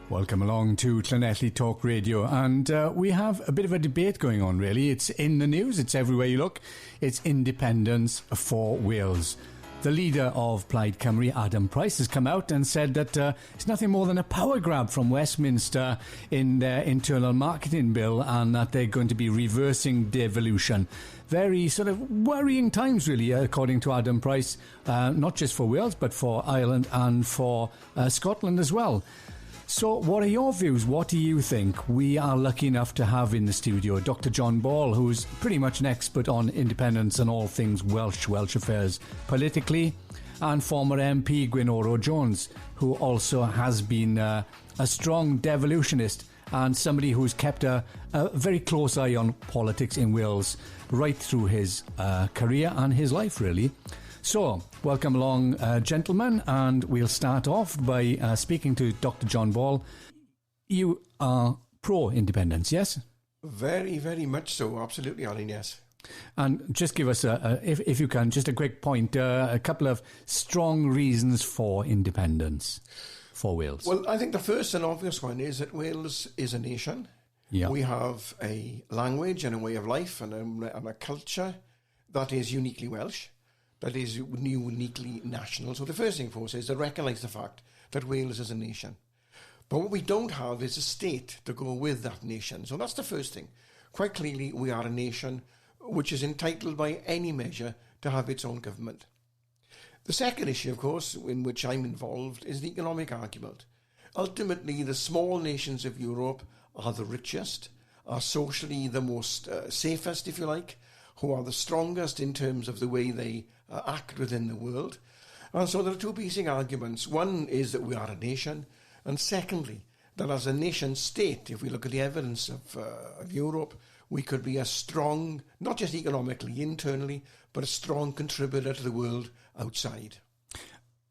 Welcome along to Llanelli Talk Radio, and we have a bit of a debate going on, really. It's in the news, it's everywhere you look. It's independence for Wales. The leader of Plaid Cymru, Adam Price, has come out and said that it's nothing more than a power grab from Westminster in their internal marketing bill, and that they're going to be reversing devolution. Very sort of worrying times, really, according to Adam Price, not just for Wales, but for Ireland and for Scotland as well. So what are your views? What do you think? We are lucky enough to have in the studio Dr. John Ball, who's pretty much an expert on independence and all things Welsh affairs politically, and former MP Gwynoro Jones, who also has been a strong devolutionist and somebody who's kept a very close eye on politics in Wales right through his career and his life, really. So, welcome along, gentlemen, and we'll start off by speaking to Dr. John Ball. You are pro-independence, yes? Very, very much so. Absolutely, Alan, yes. And just give us, if you can, just a quick point, a couple of strong reasons for independence for Wales. Well, I think the first and obvious one is that Wales is a nation. Yeah. We have a language and a way of life and a culture that is uniquely Welsh, that is uniquely national. So the first thing for us is to recognise the fact that Wales is a nation. But what we don't have is a state to go with that nation. So that's the first thing. Quite clearly, we are a nation which is entitled by any measure to have its own government. The second issue, of course, in which I'm involved, is the economic argument. Ultimately, the small nations of Europe are the richest, are socially the most safest, if you like, who are the strongest in terms of the way they act within the world. And so there are two basic arguments. One is that we are a nation, and secondly, that as a nation state, if we look at the evidence of Europe, we could be a strong, not just economically, internally, but a strong contributor to the world outside.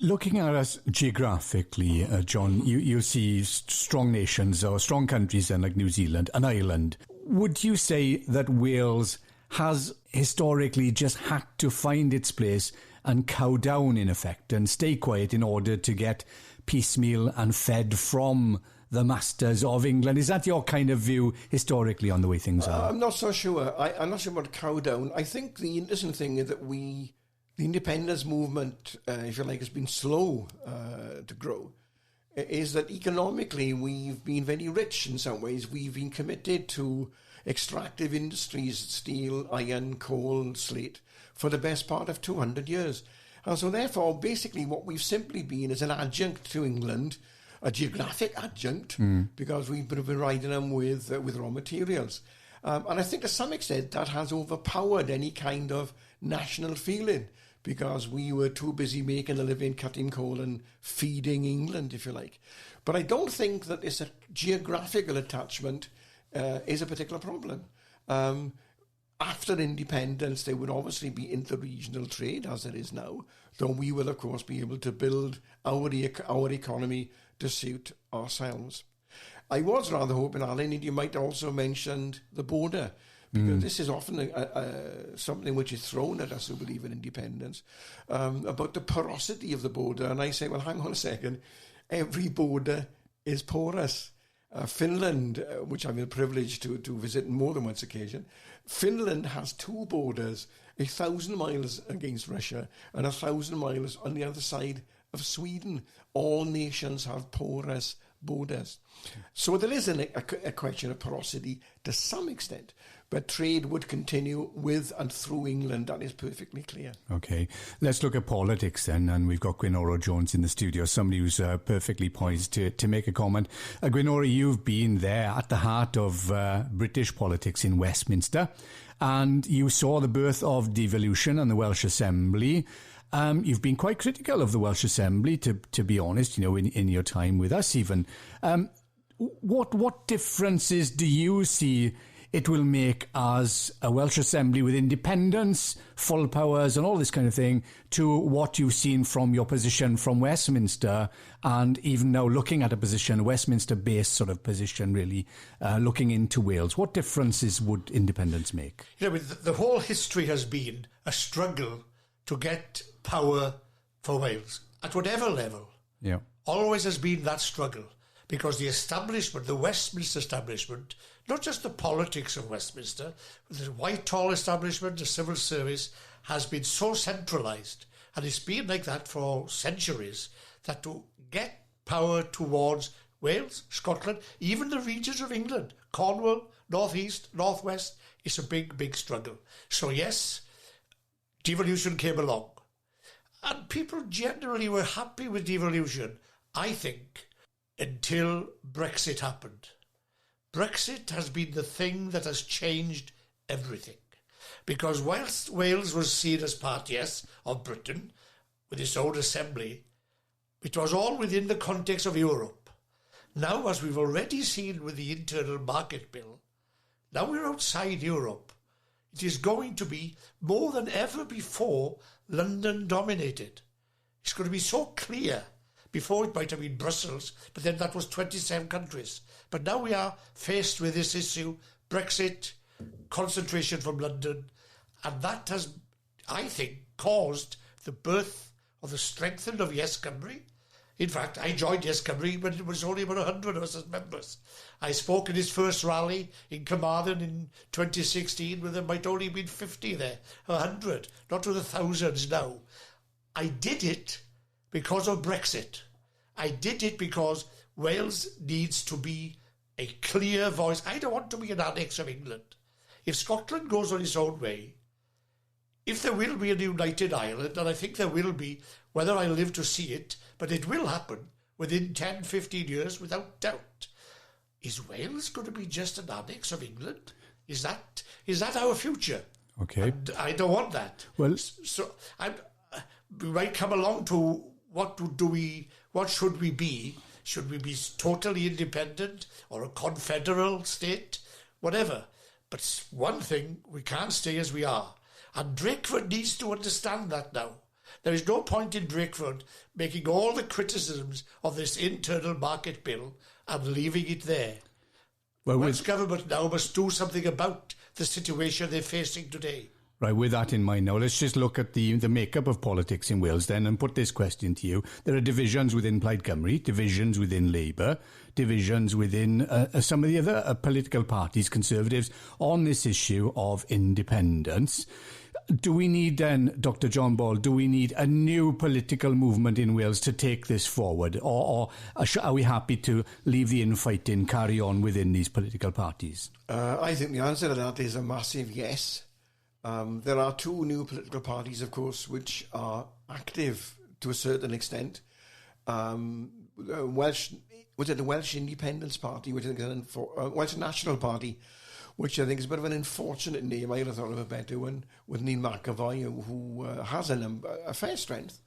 Looking at us geographically, John, you'll see strong nations or strong countries then like New Zealand and Ireland. Would you say that Wales has historically just had to find its place and cow down, in effect, and stay quiet in order to get piecemeal and fed from the masters of England? Is that your kind of view historically on the way things are? I'm not so sure. I'm not sure about cow down. I think the interesting thing is that the independence movement, if you like, has been slow to grow. Is that economically we've been very rich in some ways. We've been committed to extractive industries, steel, iron, coal, slate, for the best part of 200 years. And so therefore, basically what we've simply been is an adjunct to England, a geographic adjunct, because we've been providing them with raw materials. And I think to some extent that has overpowered any kind of national feeling, because we were too busy making a living, cutting coal and feeding England, if you like. But I don't think that this geographical attachment is a particular problem. After independence, there would obviously be interregional trade, as there is now, though we will, of course, be able to build our economy to suit ourselves. I was rather hoping, Alan, you might also mention the border, because this is often something which is thrown at us who believe in independence, about the porosity of the border. And I say, well, hang on a second, every border is porous. Finland, which I'm privileged to visit on more than once occasion, Finland has two borders, 1,000 miles against Russia and 1,000 miles on the other side of Sweden. All nations have porous borders. So there is a question of porosity to some extent, but trade would continue with and through England. That is perfectly clear. Okay, let's look at politics then, and we've got Gwynoro Jones in the studio, somebody who's perfectly poised to make a comment. Gwynoro, you've been there at the heart of British politics in Westminster, and you saw the birth of devolution and the Welsh Assembly. You've been quite critical of the Welsh Assembly, to be honest, in your time with us even. What differences do you see it will make as a Welsh Assembly with independence, full powers and all this kind of thing to what you've seen from your position from Westminster, and even now looking at a position, a Westminster-based sort of position really, looking into Wales? What differences would independence make? The whole history has been a struggle to get power for Wales at whatever level. Yeah. Always has been that struggle. because the establishment, the Westminster establishment, not just the politics of Westminster, but the Whitehall establishment, the civil service, has been so centralised, and it's been like that for centuries, that to get power towards Wales, Scotland, even the regions of England, Cornwall, North East, North West, it's a big, big struggle. So yes, devolution came along. And people generally were happy with devolution, I think, until Brexit happened. Brexit has been the thing that has changed everything. Because whilst Wales was seen as part, yes, of Britain, with its own assembly, it was all within the context of Europe. Now, as we've already seen with the Internal Market Bill, now we're outside Europe. It is going to be, more than ever before, London dominated. It's going to be so clear. Before it might have been Brussels, but then that was 27 countries. But now we are faced with this issue, Brexit, concentration from London, and that has, I think, caused the birth of the strengthening of Yes Cymru. In fact, I joined Yes Cymru when it was only about 100 of us as members. I spoke at his first rally in Carmarthen in 2016, where there might only have been 50 there, 100, not to the thousands now. I did it because of Brexit. I did it because Wales needs to be a clear voice. I don't want to be an annex of England. If Scotland goes on its own way, if there will be a united Ireland, and I think there will be, whether I live to see it, but it will happen within 10, 15 years without doubt. Is Wales going to be just an annex of England? Is that our future? Okay. And I don't want that. Well, so we might come along to what should we be? Should we be totally independent or a confederal state? Whatever. But one thing, we can't stay as we are. And Drakeford needs to understand that now. There is no point in Drakeford making all the criticisms of this internal market bill and leaving it there. Well, Welsh government now must do something about the situation they're facing today. Right, with that in mind now, let's just look at the makeup of politics in Wales then and put this question to you. There are divisions within Plaid Cymru, divisions within Labour, divisions within some of the other political parties, Conservatives, on this issue of independence. Do we need then, Dr. John Ball, do we need a new political movement in Wales to take this forward? Or are we happy to leave the infighting carry on within these political parties? I think the answer to that is a massive yes. There are two new political parties, of course, which are active to a certain extent. The Welsh Independence Party, which I think is Welsh National Party, which I think is a bit of an unfortunate name. I would have thought of a better one, with Neil McAvoy, who has a fair strength,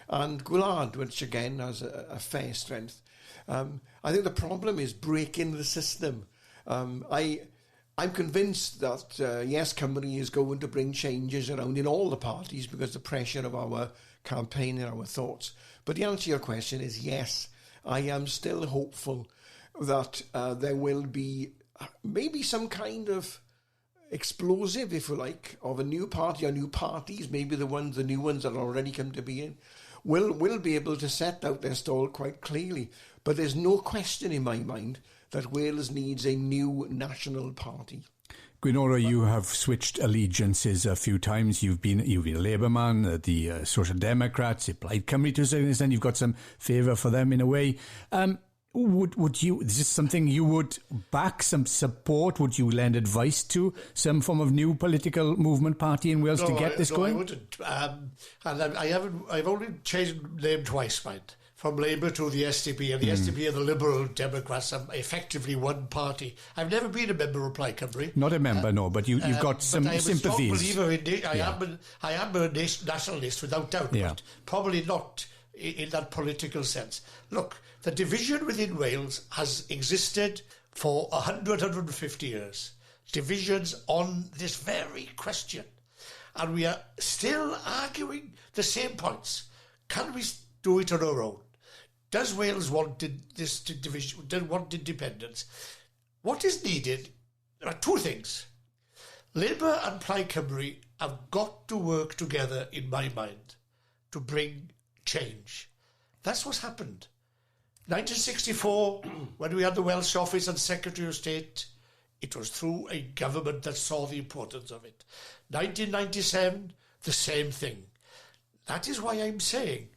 and Gwynoro, which again has a fair strength. I think the problem is breaking the system. I'm convinced that Yes Cymru is going to bring changes around in all the parties because the pressure of our campaign and our thoughts. But the answer to your question is yes. I am still hopeful that there will be maybe some kind of explosive, if you like, of a new party or new parties, maybe the new ones that already come to be in, will be able to set out their stall quite clearly. But there's no question in my mind that Wales needs a new national party. Gwynoro, you have switched allegiances a few times. You've been a Labour man, the Social Democrats, Plaid Cymru to a certain extent. You've got some favour for them in a way. Would you? Is this something you would back, some support? Would you lend advice to some form of new political movement party in Wales to get this going? No, I wouldn't. And I haven't. I've only changed name twice, mind. From Labour to the SDP, and the SDP and the Liberal Democrats are effectively one party. I've never been a member of Plaid Cymru. Not a member, no, but you've got some sympathies. I am a nationalist without doubt, but probably not in that political sense. Look, the division within Wales has existed for 150 years. Divisions on this very question. And we are still arguing the same points. Can we do it on our own? Does Wales want this division, want independence? What is needed? There are two things. Labour and Plaid Cymru have got to work together, in my mind, to bring change. That's what's happened. 1964, when we had the Welsh Office and Secretary of State, it was through a government that saw the importance of it. 1997, the same thing. That is why I'm saying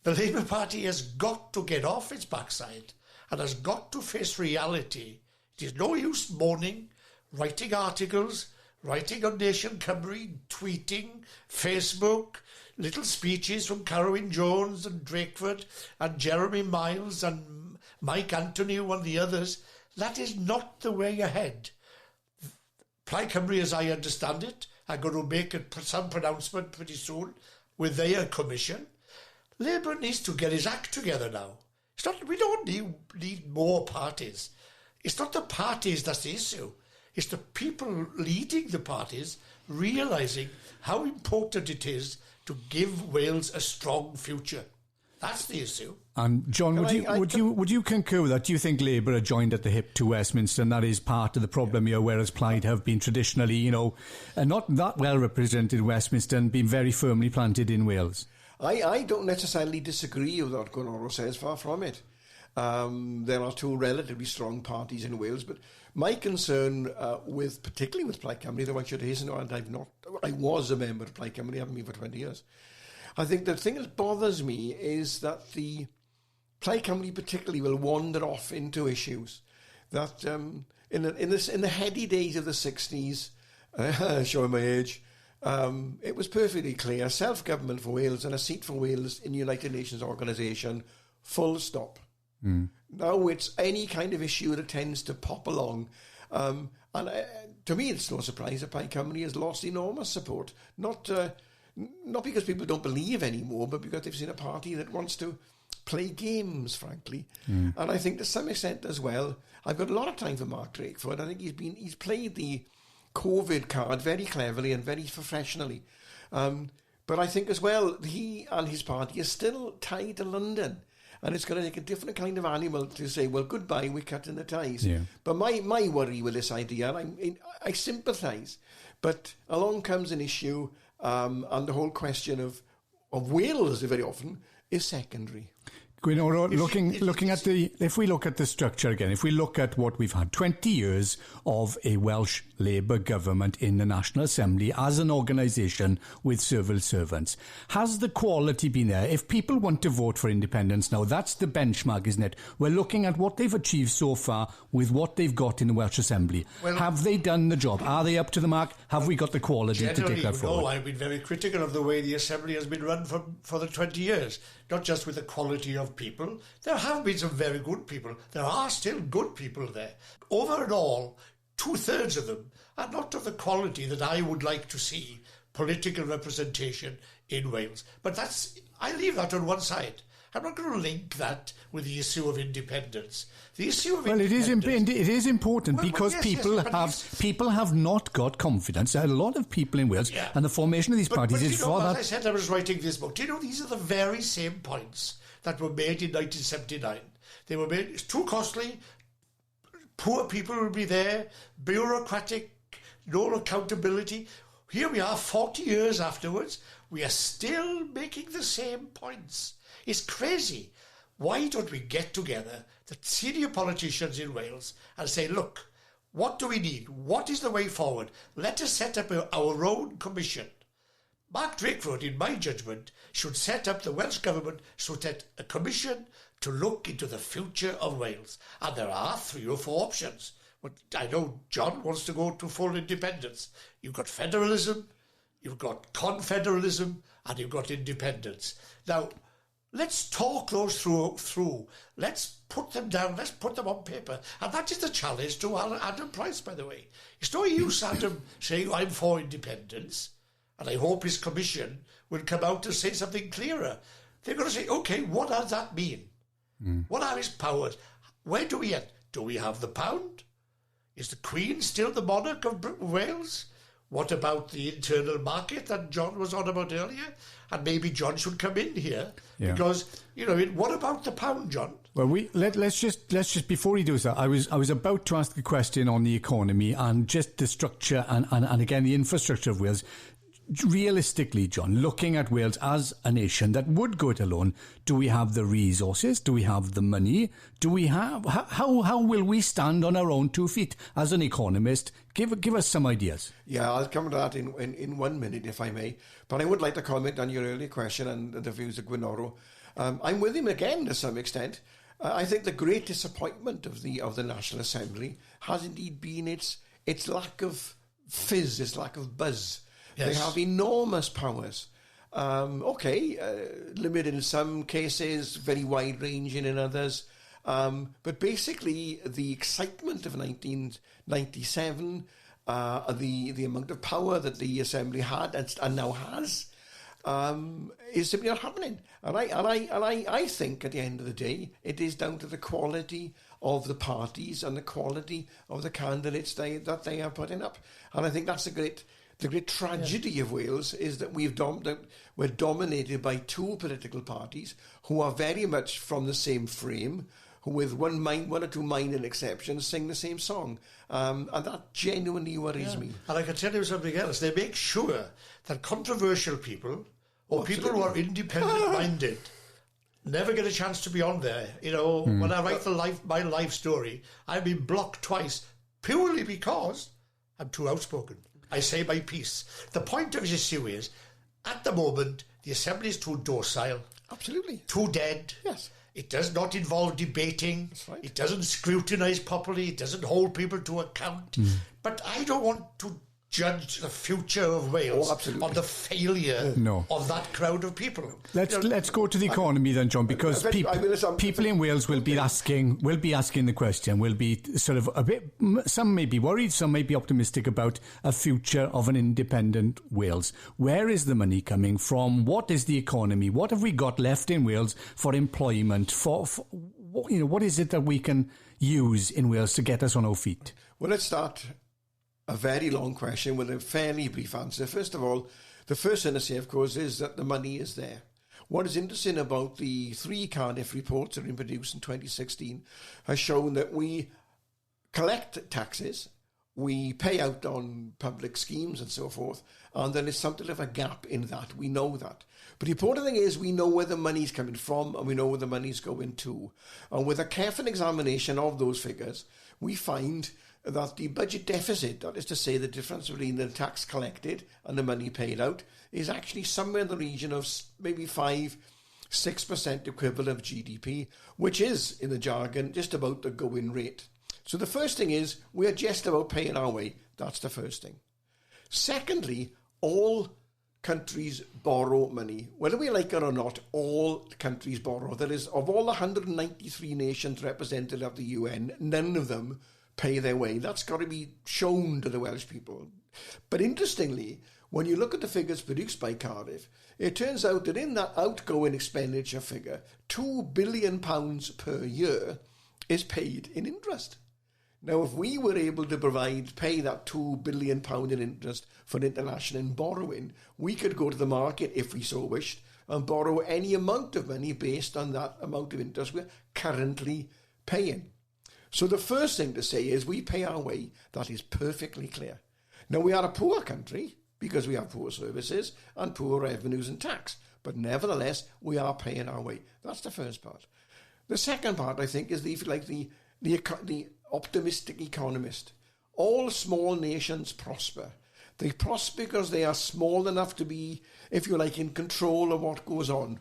the Labour Party has got to get off its backside and has got to face reality. It is no use moaning, writing articles, writing on Nation Cymru, tweeting, Facebook, little speeches from Carwyn Jones and Drakeford and Jeremy Miles and Mike Anthony and the others. That is not the way ahead. Plaid Cymru, as I understand it, are going to make some pronouncement pretty soon with their commission. Labour needs to get his act together now. It's not, we don't need more parties. It's not the parties that's the issue. It's the people leading the parties realising how important it is to give Wales a strong future. That's the issue. And John, would you concur with that? Do you think Labour are joined at the hip to Westminster, and that is part of the problem here, whereas Plaid have been traditionally, not that well represented in Westminster and been very firmly planted in Wales? I don't necessarily disagree with what Gwynoro says, far from it. There are two relatively strong parties in Wales, but my concern particularly with Plaid Cymru, though I should hasten on, I was a member of Plaid Cymru, I haven't been for 20 years. I think the thing that bothers me is that the Plaid Cymru particularly will wander off into issues that in the heady days of the 60s, showing my age, it was perfectly clear, self-government for Wales and a seat for Wales in the United Nations organisation, full stop. Now it's any kind of issue that tends to pop along. And to me, it's no surprise that Plaid Cymru has lost enormous support. Not because people don't believe anymore, but because they've seen a party that wants to play games, frankly. And I think to some extent as well, I've got a lot of time for Mark Drakeford. I think he's played the COVID card very cleverly and very professionally. But I think as well, he and his party are still tied to London. And it's going to take a different kind of animal to say, well, goodbye, we're cutting the ties. Yeah. But my worry with this idea, and I sympathise, but along comes an issue, and the whole question of Wales very often is secondary. Gwynoro, if we look at the structure again, if we look at what we've had, 20 years of a Welsh Labour government in the National Assembly as an organisation with civil servants, has the quality been there? If people want to vote for independence now, that's the benchmark, isn't it? We're looking at what they've achieved so far with what they've got in the Welsh Assembly. Well, have they done the job? Are they up to the mark? Have we got the quality to take that forward? No, I've been very critical of the way the Assembly has been run for the 20 years. Not just with the quality of people. There have been some very good people. There are still good people there. Over and all, 2/3 of them are not of the quality that I would like to see political representation in Wales. But I leave that on one side. I'm not going to link that with the issue of independence. The issue of independence... it is important because people have not got confidence. A lot of people in Wales, and the formation of these parties is for that. As I said, I was writing this book. Do you know these are the very same points that were made in 1979? They were made, it's too costly, poor people will be there, bureaucratic, no accountability. Here we are 40 years afterwards, we are still making the same points. It's crazy. Why don't we get together, the senior politicians in Wales, and say, look, what do we need? What is the way forward? Let us set up our own commission. Mark Drakeford, in my judgment, should set up the Welsh Government, should set a commission to look into the future of Wales. And there are 3 or 4 options. But I know John wants to go to full independence. You've got federalism, you've got confederalism, and you've got independence. Now, let's talk those through. Let's put them down. Let's put them on paper. And that is the challenge to Adam Price, by the way. It's no use Adam saying, I'm for independence, and I hope his commission will come out and say something clearer. They're going to say, OK, what does that mean? What are his powers? Where do we end? Do we have the pound? Is the Queen still the monarch of Wales? What about the internal market that John was on about earlier? And maybe John should come in here because, what about the pound, John? Well, let's just before he does that, I was about to ask a question on the economy and just the structure and again the infrastructure of Wales. realistically, John, looking at Wales as a nation that would go it alone, do we have the resources? Do we have the money? Do we have... How will we stand on our own 2 feet? As an economist, give us some ideas. Yeah, I'll come to that in 1 minute, if I may. But I would like to comment on your earlier question and the views of Gwynoro. I'm with him again to some extent. I think the great disappointment of the National Assembly has indeed been its lack of fizz, its lack of buzz. Yes. They have enormous powers. Limited in some cases, very wide-ranging in others. But basically, the excitement of 1997, the amount of power that the Assembly had and now has, is simply not happening. And I think at the end of the day, it is down to the quality of the parties and the quality of the candidates that they are putting up. And I think that's the great tragedy of Wales, is that we're dominated by 2 political parties who are very much from the same frame, who with one or two minor exceptions sing the same song. And that genuinely worries me. And I can tell you something else. They make sure that controversial people or people who are independent-minded never get a chance to be on there. You know, when I write my life story, I've been blocked twice purely because I'm too outspoken. I say my piece. The point of this issue is, at the moment, the Assembly is too docile. Absolutely. Too dead. Yes. It does not involve debating. That's right. It doesn't scrutinise properly. It doesn't hold people to account. But I don't want to judge the future of Wales on the failure of that crowd of people. Let's go to the economy then, John, because people in Wales will be asking the question, will be sort of a bit, some may be worried, some may be optimistic about a future of an independent Wales. Where is the money coming from? What is the economy? What have we got left in Wales for employment? For what is it that we can use in Wales to get us on our feet? Well, let's start a very long question with a fairly brief answer. First of all, the first thing to say, of course, is that the money is there. What is interesting about the 3 Cardiff reports that have been produced in 2016 has shown that we collect taxes, we pay out on public schemes and so forth, and there is something of a gap in that. We know that. But the important thing is we know where the money's coming from and we know where the money's going to. And with a careful examination of those figures, we find that the budget deficit, that is to say the difference between the tax collected and the money paid out, is actually somewhere in the region of maybe 5-6% equivalent of GDP, which is, in the jargon, just about the going rate. So the first thing is we are just about paying our way. That's the first thing. Secondly, all countries borrow money. Whether we like it or not, all countries borrow. That is, of all the 193 nations represented at the UN, none of them pay their way. That's got to be shown to the Welsh people. But interestingly, when you look at the figures produced by Cardiff, it turns out that in that outgoing expenditure figure, £2 billion per year is paid in interest. Now, if we were able to pay that £2 billion in interest for international borrowing, we could go to the market, if we so wished, and borrow any amount of money based on that amount of interest we're currently paying. So the first thing to say is we pay our way. That is perfectly clear. Now, we are a poor country because we have poor services and poor revenues and tax. But nevertheless, we are paying our way. That's the first part. The second part, I think, is the optimistic economist. All small nations prosper. They prosper because they are small enough to be, if you like, in control of what goes on.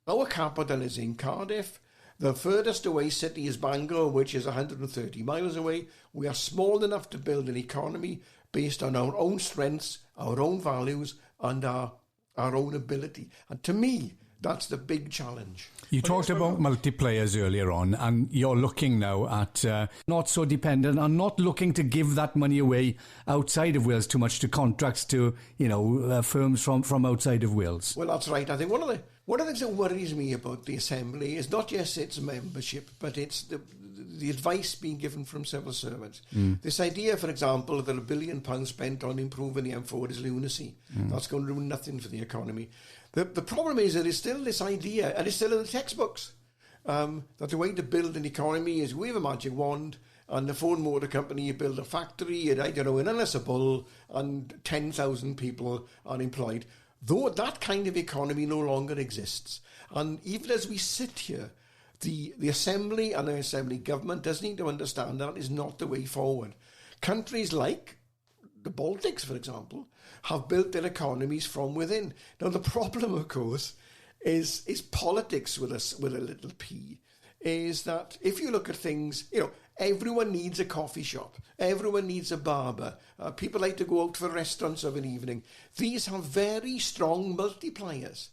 Our capital is in Cardiff. The furthest away city is Bangor, which is 130 miles away. We are small enough to build an economy based on our own strengths, our own values, and our own ability. And to me, that's the big challenge. You talked about multiplayers earlier on, and you're looking now at not so dependent and not looking to give that money away outside of Wales too much to contracts to, firms from outside of Wales. Well, that's right. I think one of the things that worries me about the Assembly is not just its membership, but it's the advice being given from civil servants. This idea, for example, that £1 billion spent on improving the M4 is lunacy. That's going to do nothing for the economy. The problem is that it's still this idea, and it's still in the textbooks, that the way to build an economy is we have a magic wand and the Ford Motor Company build a factory, and, I don't know, in Ennisable, and 10,000 people are employed. Though that kind of economy no longer exists. And even as we sit here, the Assembly and the Assembly government does need to understand that is not the way forward. Countries like the Baltics, for example, have built their economies from within. Now, the problem, of course, is politics with a little p, is that if you look at things, everyone needs a coffee shop. Everyone needs a barber. People like to go out for restaurants of an evening. These have very strong multipliers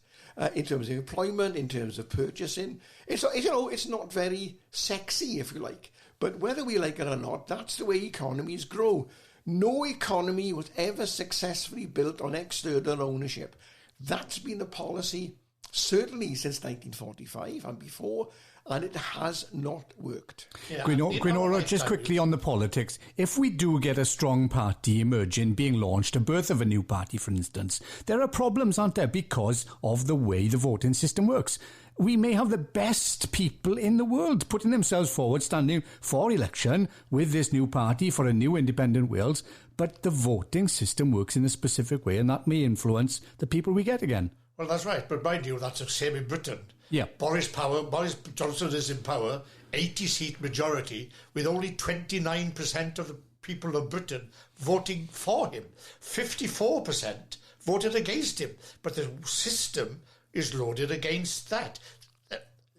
in terms of employment, in terms of purchasing. It's not very sexy, if you like. But whether we like it or not, that's the way economies grow. No economy was ever successfully built on external ownership. That's been the policy certainly since 1945 and before, and it has not worked. Yeah. Gwynoro, just quickly on the politics. If we do get a strong party emerging, being launched, a birth of a new party, for instance, there are problems, aren't there, because of the way the voting system works. We may have the best people in the world putting themselves forward, standing for election with this new party for a new independent Wales, but the voting system works in a specific way, and that may influence the people we get again. Well, that's right, but mind you, that's the same in Britain. Yeah. Boris Johnson is in power, 80-seat majority, with only 29% of the people of Britain voting for him. 54% voted against him, but the system is loaded against that.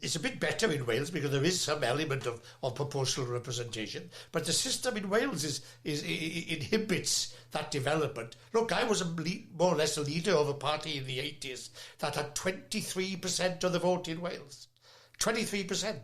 It's a bit better in Wales because there is some element of proportional representation, but the system in Wales inhibits that development. Look, I was more or less a leader of a party in the 80s that had 23% of the vote in Wales. 23%.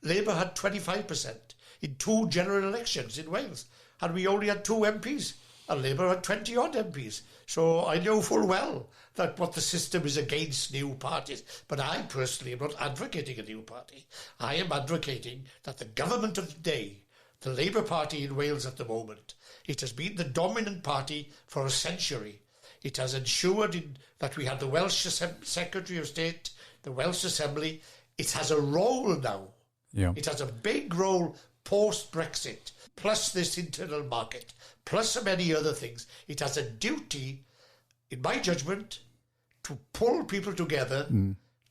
Labour had 25% in 2 general elections in Wales, and we only had 2 MPs, and Labour had 20-odd MPs. So I know full well that what the system is against new parties. But I personally am not advocating a new party. I am advocating that the government of the day, the Labour Party in Wales at the moment, it has been the dominant party for a century. It has ensured that we had the Welsh Secretary of State, the Welsh Assembly. It has a role now. Yeah. It has a big role post-Brexit, plus this internal market, plus many other things. It has a duty, in my judgment, to pull people together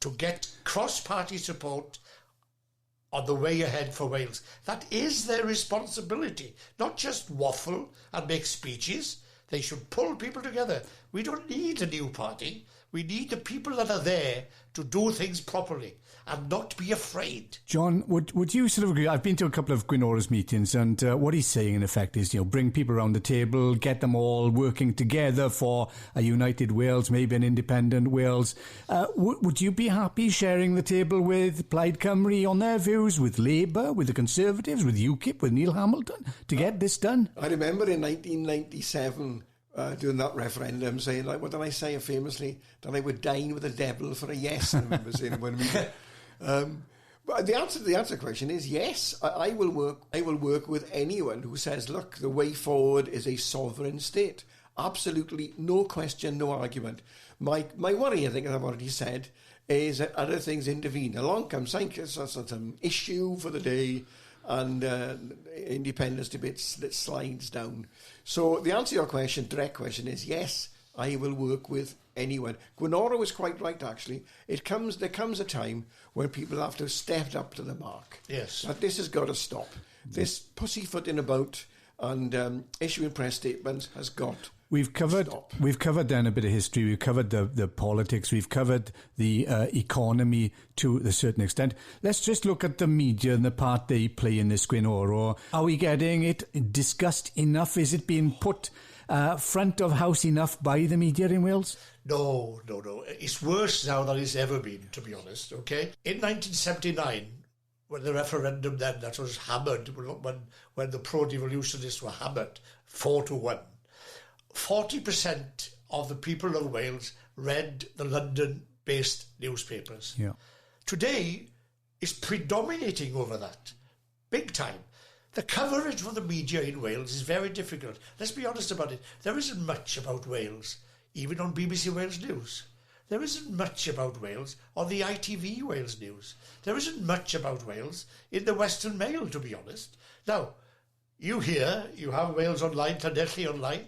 to get cross-party support on the way ahead for Wales. That is their responsibility, not just waffle and make speeches. They should pull people together. We don't need a new party. We need the people that are there to do things properly and not be afraid. John, would you sort of agree? I've been to a couple of Gwynoro's meetings, and what he's saying, in effect, is, bring people around the table, get them all working together for a united Wales, maybe an independent Wales. Would you be happy sharing the table with Plaid Cymru on their views, with Labour, with the Conservatives, with UKIP, with Neil Hamilton, to get this done? I remember in 1997... doing that referendum, saying, like, what did I say famously? That I would dine with the devil for a yes. I remember saying when we. But the answer to the question is yes. I will work with anyone who says, look, the way forward is a sovereign state. Absolutely, no question, no argument. My worry, I think, as I've already said, is that other things intervene. Along comes some issue for the day, and independence debates that slides down. So the answer to your question, direct question, is yes, I will work with anyone. Gwynoro was quite right, actually. There comes a time when people have to step up to the mark. Yes. But this has got to stop. This pussyfooting about and issuing press statements has got We've covered then a bit of history. We've covered the politics. We've covered the economy to a certain extent. Let's just look at the media and the part they play in this, Gwynoro. Are we getting it discussed enough? Is it being put front of house enough by the media in Wales? No. It's worse now than it's ever been, to be honest, okay? In 1979, when the referendum that was hammered, when the pro-devolutionists were hammered 4-1, 40% of the people of Wales read the London-based newspapers. Yeah. Today, it's predominating over that, big time. The coverage from the media in Wales is very difficult. Let's be honest about it. There isn't much about Wales, even on BBC Wales News. There isn't much about Wales on the ITV Wales News. There isn't much about Wales in the Western Mail, to be honest. Now, you here, you have Wales Online, Llanelli Online.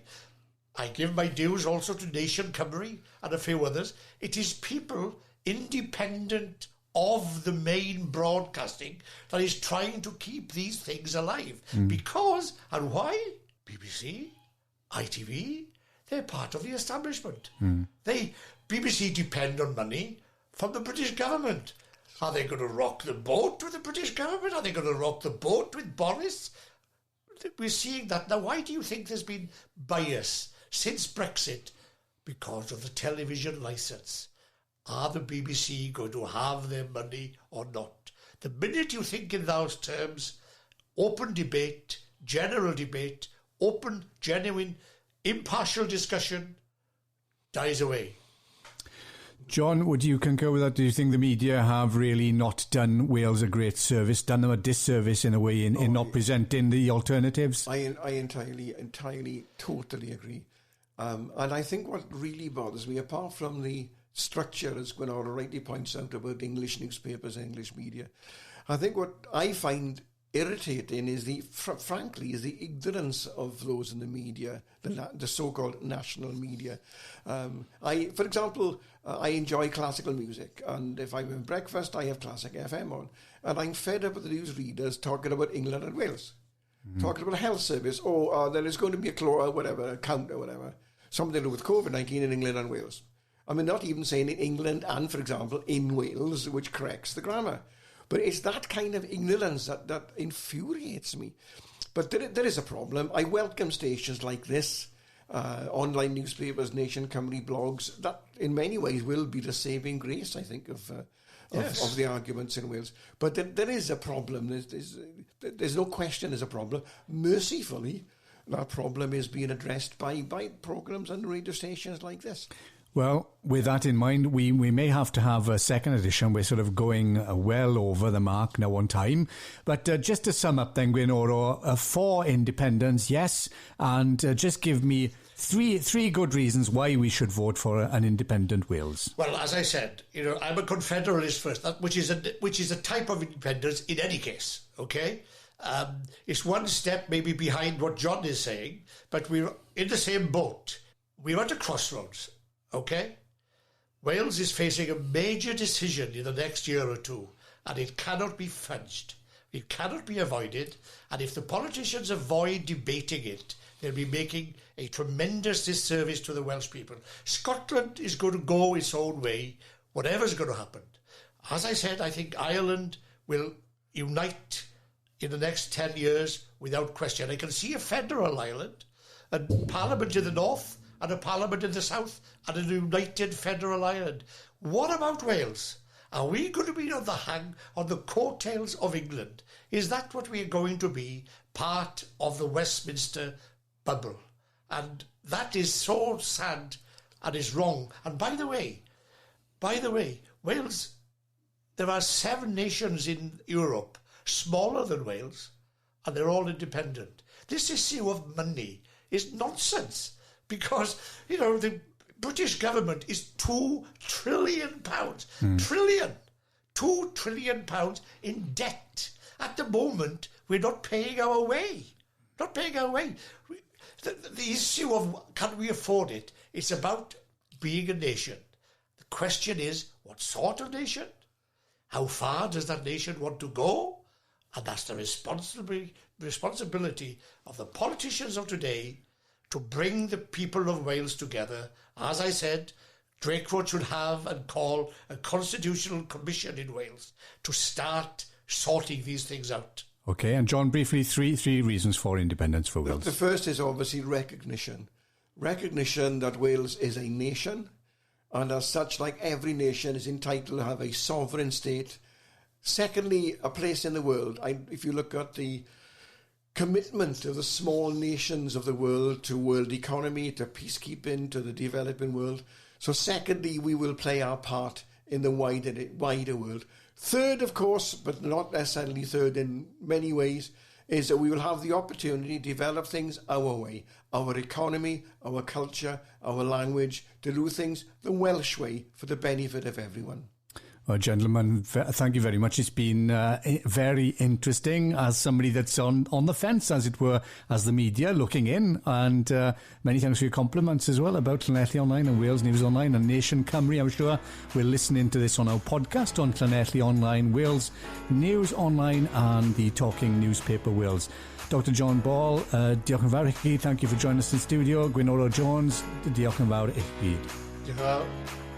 I give my dues also to Nation Cymru and a few others. It is people independent of the main broadcasting that is trying to keep these things alive. Because, and why? BBC, ITV, they're part of the establishment. BBC depend on money from the British government. Are they going to rock the boat with the British government? Are they going to rock the boat with Boris? We're seeing that now. Why do you think there's been bias since Brexit? Because of the television licence. Are the BBC going to have their money or not? The minute you think in those terms, open debate, general debate, open, genuine, impartial discussion dies away. John, would you concur with that? Do you think the media have really not done Wales a great service, done them a disservice in a way in not presenting the alternatives? I entirely, totally agree. And I think what really bothers me, apart from the structure, as Gwynoro rightly points out about English newspapers and English media, I think what I find irritating is frankly, is the ignorance of those in the media, the so-called national media. For example, I enjoy classical music, and if I'm in breakfast, I have Classic FM on, and I'm fed up with the newsreaders talking about England and Wales, talking about a health service, there is going to be a count or whatever, something to do with COVID-19 in England and Wales. I mean, not even saying in England and, for example, in Wales, which corrects the grammar. But it's that kind of ignorance that infuriates me. But there is a problem. I welcome stations like this, online newspapers, Nation Cymru blogs. That, in many ways, will be the saving grace, I think, of the arguments in Wales. But there is a problem. There's no question there's a problem. Mercifully, that problem is being addressed by programmes and radio stations like this. Well, with that in mind, we may have to have a second edition. We're sort of going well over the mark now on time. But just to sum up then, Gwynoro, for independence, yes, and just give me three good reasons why we should vote for an independent Wales. Well, as I said, I'm a confederalist first, which is a type of independence in any case, okay? It's one step maybe behind what John is saying, but we're in the same boat. We're at a crossroads. Okay? Wales is facing a major decision in the next year or two, and it cannot be fudged. It cannot be avoided, and if the politicians avoid debating it, they'll be making a tremendous disservice to the Welsh people. Scotland is going to go its own way, whatever's going to happen. As I said, I think Ireland will unite in the next 10 years without question. I can see a federal Ireland, a parliament in the north, and a parliament in the south, and a united federal Ireland. What about Wales? Are we going to be on the coattails of England? Is that what we are going to be, part of the Westminster bubble? And that is so sad and is wrong. And by the way, Wales, there are 7 nations in Europe smaller than Wales, and they're all independent. This issue of money is nonsense. Because, the British government is £2 trillion. £2 trillion in debt. At the moment, we're not paying our way. The issue of can we afford it? It's about being a nation. The question is, what sort of nation? How far does that nation want to go? And that's the responsibility of the politicians of today to bring the people of Wales together. As I said, Drakeford should have and call a constitutional commission in Wales to start sorting these things out. Okay, and John, briefly, three reasons for independence for Wales. The first is obviously recognition. Recognition that Wales is a nation, and as such, like every nation, is entitled to have a sovereign state. Secondly, a place in the world. If you look at the commitment of the small nations of the world to world economy, to peacekeeping, to the developing world. So secondly, we will play our part in the wider world. Third, of course, but not necessarily third in many ways, is that we will have the opportunity to develop things our way, our economy, our culture, our language, to do things the Welsh way for the benefit of everyone. Well, gentlemen, thank you very much. It's been very interesting as somebody that's on the fence, as it were, as the media looking in. And many thanks for your compliments as well about Llanelli Online and Wales News Online and Nation Cymru. I'm sure we're listening to this on our podcast on Llanelli Online, Wales News Online and the Talking Newspaper Wales. Dr John Ball, diolch yn fawr i chi. Thank you for joining us in studio. Gwynoro Jones, diolch yn fawr i chi. Diolch yn fawr.